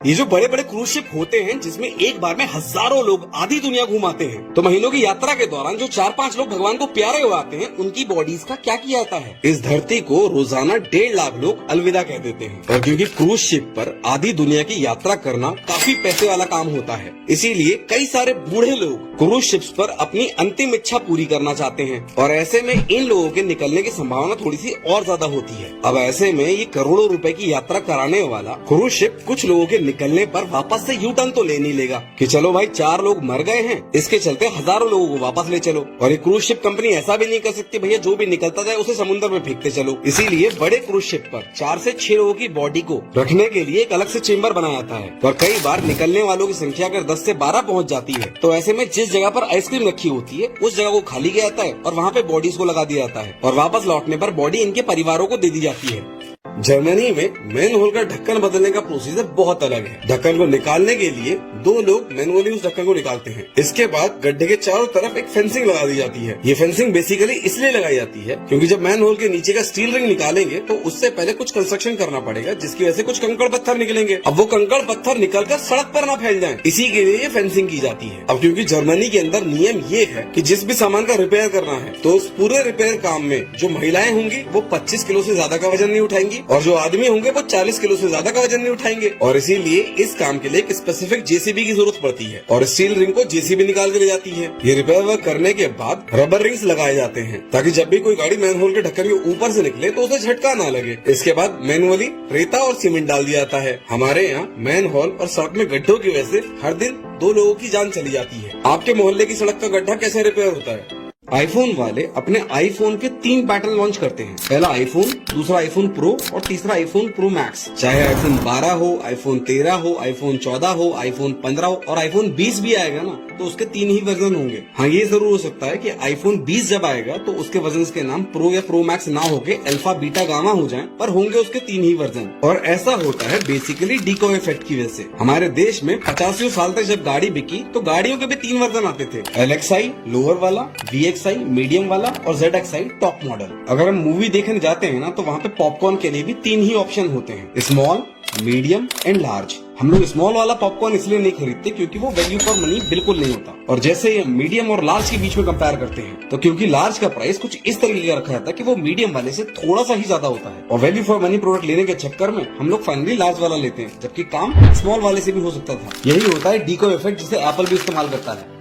ये जो बड़े बड़े क्रूज शिप होते हैं जिसमें एक बार में हजारों लोग आधी दुनिया घुमाते हैं, तो महीनों की यात्रा के दौरान जो 4-5 लोग भगवान को प्यारे हो आते हैं, उनकी बॉडीज का क्या किया जाता है। इस धरती को रोजाना 1.5 लाख लोग अलविदा कह देते हैं। और क्योंकि क्रूज शिप पर आधी दुनिया की यात्रा करना काफी पैसे वाला काम होता है, इसीलिए कई सारे बूढ़े लोग क्रूज शिप्स पर अपनी अंतिम इच्छा पूरी करना चाहते हैं। और ऐसे में इन लोगों के निकलने की संभावना थोड़ी सी और ज्यादा होती है। अब ऐसे में ये करोड़ों रुपए की यात्रा कराने वाला क्रूज शिप कुछ लोगों के निकलने पर वापस से यू टर्न तो ले नहीं लेगा कि चलो भाई 4 लोग मर गए हैं, इसके चलते हजारों लोगों को वापस ले चलो। और ये क्रूज शिप कंपनी ऐसा भी नहीं कर सकती भैया जो भी निकलता जाए उसे समुद्र में फेंकते चलो। इसीलिए बड़े क्रूज शिप पर 4 से 6 लोगों की बॉडी को रखने के लिए एक अलग से चेम्बर बनाया जाता है। और कई बार निकलने वालों की संख्या अगर 10 से 12 पहुंच जाती है, तो ऐसे में जिस जगह पर आइसक्रीम रखी होती है उस जगह को खाली किया जाता है और वहाँ पे बॉडीज को लगा दिया जाता है। और वापस लौटने पर बॉडी इनके परिवारों को दे दी जाती है। जर्मनी में मैन होल का ढक्कन बदलने का प्रोसीजर बहुत अलग है। ढक्कन को निकालने के लिए 2 लोग मैनुअली उस ढक्कन को निकालते हैं। इसके बाद गड्ढे के चारों तरफ एक फेंसिंग लगा दी जाती है। ये फेंसिंग बेसिकली इसलिए लगाई जाती है क्योंकि जब मैन होल के नीचे का स्टील रिंग निकालेंगे तो उससे पहले कुछ कंस्ट्रक्शन करना पड़ेगा, जिसकी वजह से कुछ कंकड़ पत्थर निकलेंगे। अब वो कंकड़ पत्थर निकलकर सड़क पर ना फैल जाए, इसी के लिए ये फेंसिंग की जाती है। अब क्योंकि जर्मनी के अंदर नियम ये है कि जिस भी सामान का रिपेयर करना है तो उस पूरे रिपेयर काम में जो महिलाएं होंगी वो 25 किलो से ज्यादा का वजन नहीं उठाएंगी और जो आदमी होंगे वो 40 किलो से ज्यादा का वजन नहीं उठाएंगे। और इसीलिए इस काम के लिए एक स्पेसिफिक जेसीबी की जरूरत पड़ती है और स्टील रिंग को जेसीबी निकाल के ले जाती है। ये रिपेयर वर्क करने के बाद रबर रिंग्स लगाए जाते हैं ताकि जब भी कोई गाड़ी मैन होल के ढक्कन के ऊपर से निकले तो उसे झटका ना लगे। इसके बाद मैनुअली रेता और सीमेंट डाल दिया जाता है। हमारे यहाँ मैन होल और सड़क में गड्ढों की वजह से हर दिन 2 लोगों की जान चली जाती है। आपके मोहल्ले की सड़क का गड्ढा कैसे रिपेयर होता है? आईफोन वाले अपने आईफोन के 3 पैटर्न लॉन्च करते हैं। पहला आईफोन, दूसरा आईफोन प्रो और तीसरा आईफोन प्रो मैक्स। चाहे आईफोन 12 हो, आईफोन 13 हो, आईफोन 14 हो, आईफोन 15 हो और आईफोन 20 भी आएगा ना तो उसके 3 ही वर्जन होंगे। हाँ, ये जरूर हो सकता है कि आईफोन 20 जब आएगा तो उसके वर्जन के नाम प्रो या प्रो मैक्स ना होके अल्फा, बीटा, गामा हो जाएं, पर होंगे उसके 3 ही वर्जन। और ऐसा होता है बेसिकली डीको इफेक्ट की वजह से। हमारे देश में 85 साल तक जब गाड़ी बिकी तो गाड़ियों के भी 3 वर्जन आते थे। LXi लोअर वाला, VXi मीडियम वाला और ZXi टॉप मॉडल। अगर हम मूवी देखने जाते हैं ना तो वहाँ पे पॉपकॉर्न के लिए भी 3 ही ऑप्शन होते हैं, स्मॉल, मीडियम एंड लार्ज। हम लोग स्मॉल वाला पॉपकॉर्न इसलिए नहीं खरीदते क्योंकि वो वैल्यू फॉर मनी बिल्कुल नहीं होता। और जैसे ये मीडियम और लार्ज के बीच में कंपेयर करते हैं तो क्योंकि लार्ज का प्राइस कुछ इस तरीके का रखा जाता है कि वो मीडियम वाले से थोड़ा सा ही ज्यादा होता है। और वैल्यू फॉर मनी प्रोडक्ट लेने के चक्कर में हम लोग फाइनली लार्ज वाला लेते हैं, जबकि काम स्मॉल वाले से भी हो सकता था। यही होता है डीको इफेक्ट, जिसे एप्पल भी इस्तेमाल करता है।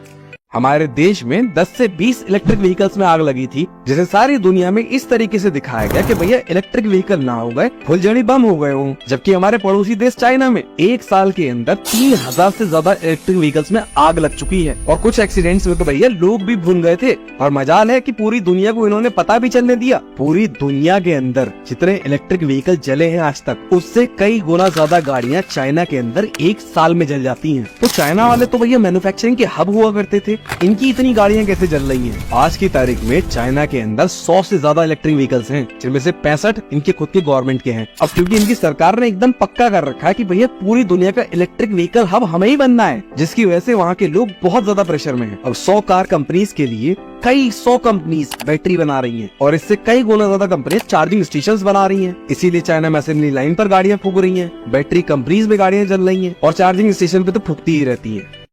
हमारे देश में 10 से 20 इलेक्ट्रिक व्हीकल्स में आग लगी थी, जिसे सारी दुनिया में इस तरीके से दिखाया गया कि भैया इलेक्ट्रिक व्हीकल ना हो गए, फुलझड़ी बम हो गए हों। जबकि हमारे पड़ोसी देश चाइना में 1 साल के अंदर 3000 से ज्यादा इलेक्ट्रिक व्हीकल्स में आग लग चुकी है। और कुछ एक्सीडेंट्स में तो भैया लोग भी भुन गए थे। और मजाल है कि पूरी दुनिया को इन्होंने पता भी चलने दिया। पूरी दुनिया के अंदर जितने इलेक्ट्रिक व्हीकल जले हैं आज तक, उससे कई गुना ज्यादा गाड़ियाँ चाइना के अंदर 1 साल में जल जाती है। तो चाइना वाले तो भैया मैन्युफैक्चरिंग के हब हुआ करते थे, इनकी इतनी गाड़ियां कैसे जल रही हैं? आज की तारीख में चाइना के अंदर 100 से ज्यादा इलेक्ट्रिक व्हीकल्स हैं, जिनमें से 65 इनके खुद के गवर्नमेंट के हैं। अब क्योंकि इनकी सरकार ने एकदम पक्का कर रखा है कि भैया पूरी दुनिया का इलेक्ट्रिक व्हीकल हब हमें ही बनना है, जिसकी वजह से वहाँ के लोग बहुत ज्यादा प्रेशर में हैं। अब 100 कार कंपनीज के लिए कई 100 कंपनीज बैटरी बना रही हैं और इससे कई गुना ज्यादा कंपनीज चार्जिंग स्टेशंस बना रही हैं। इसीलिए चाइना में असेंबली लाइन पर गाड़ियां फूक रही हैं, बैटरी कंपनीज में गाड़ियां जल रही हैं और चार्जिंग स्टेशन पे तो फूकती ही रहती हैं।